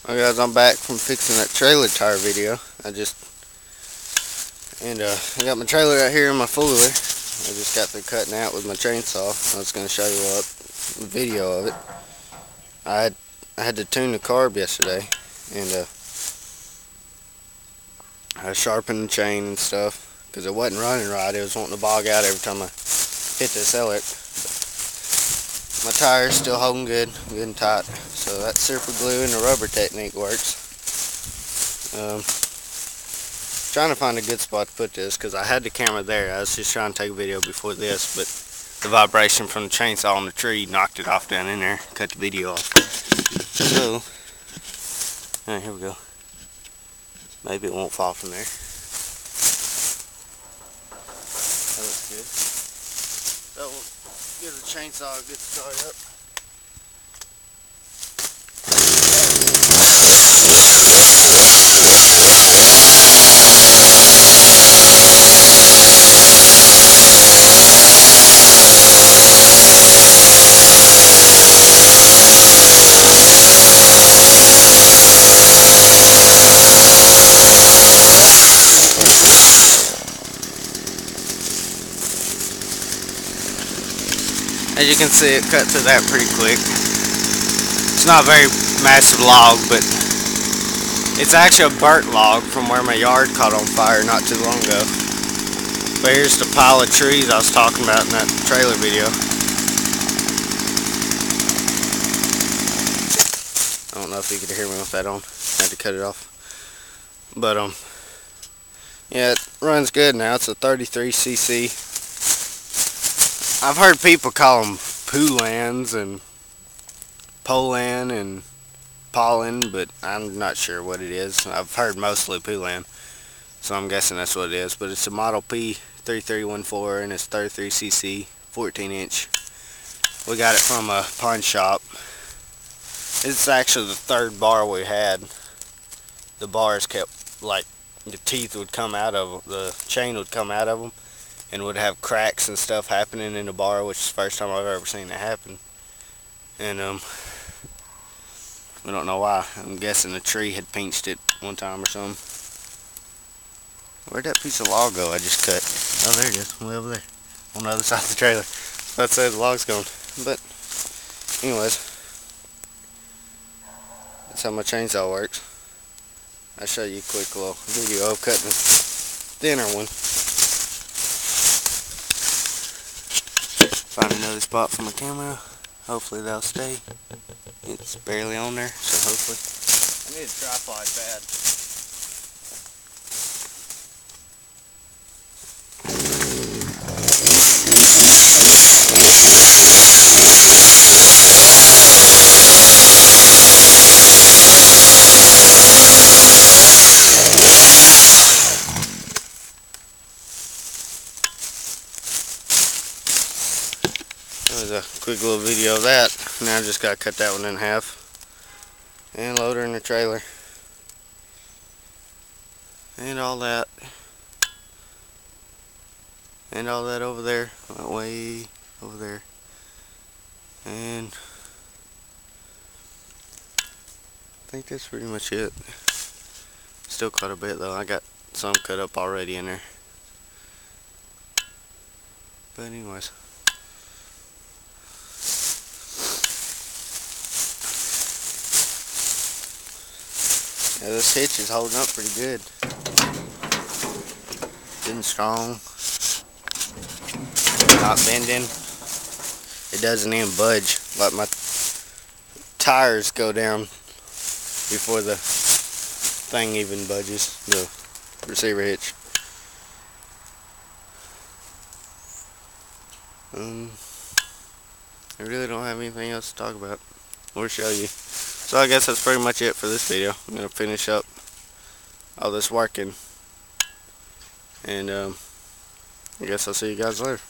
Alright guys, I'm back from fixing that trailer tire video. I got my trailer out here in my foiler. I just got through cutting out with my chainsaw. I was going to show you a video of it. I had to tune the carb yesterday, and I sharpened the chain and stuff because it wasn't running right. It was wanting to bog out every time I hit the accelerator. My tire's still holding good and tight, so that super glue and the rubber technique works. Trying to find a good spot to put this because I had the camera there. I was just trying to take a video before this, but the vibration from the chainsaw on the tree knocked it off down in there, cut the video off. So, alright, here we go. Maybe it won't fall from there. That looks good. So we'll give the chainsaw a good start up. As you can see, it cut through that pretty quick. It's not a very massive log, but it's actually a burnt log from where my yard caught on fire not too long ago. But here's the pile of trees I was talking about in that trailer video. I don't know if you could hear me with that on. I had to cut it off. But yeah, it runs good now. It's a 33cc. I've heard people call them poulans and poulan and poulan, but I'm not sure what it is. I've heard mostly poulan, so I'm guessing that's what it is. But it's a Model P3314 and it's 33cc, 14-inch. We got it from a pawn shop. It's actually the third bar we had. The bars kept, like, the teeth would come out of them, the chain would come out of them, and would have cracks and stuff happening in the bar, which is the first time I've ever seen it happen. And we don't know why. I'm guessing the tree had pinched it one time or something. Where'd that piece of log go I just cut? Oh, there it is, way over there, on the other side of the trailer. I'd say the log's gone. But anyways, that's how my chainsaw works. I'll show you a quick little video of cutting the thinner one. Find another spot for my camera. Hopefully that'll stay. It's barely on there, so hopefully. I need a tripod bad. That was a quick little video of that. Now I just gotta cut that one in half and load her in the trailer and all that over there, way over there, and I think that's pretty much it. Still quite a bit though. I got some cut up already in there, but anyways. Yeah, this hitch is holding up pretty good. Getting strong. Not bending. It doesn't even budge. Like my tires go down before the thing even budges. The receiver hitch. I really don't have anything else to talk about or show you. So I guess that's pretty much it for this video. I'm going to finish up all this working. And I guess I'll see you guys later.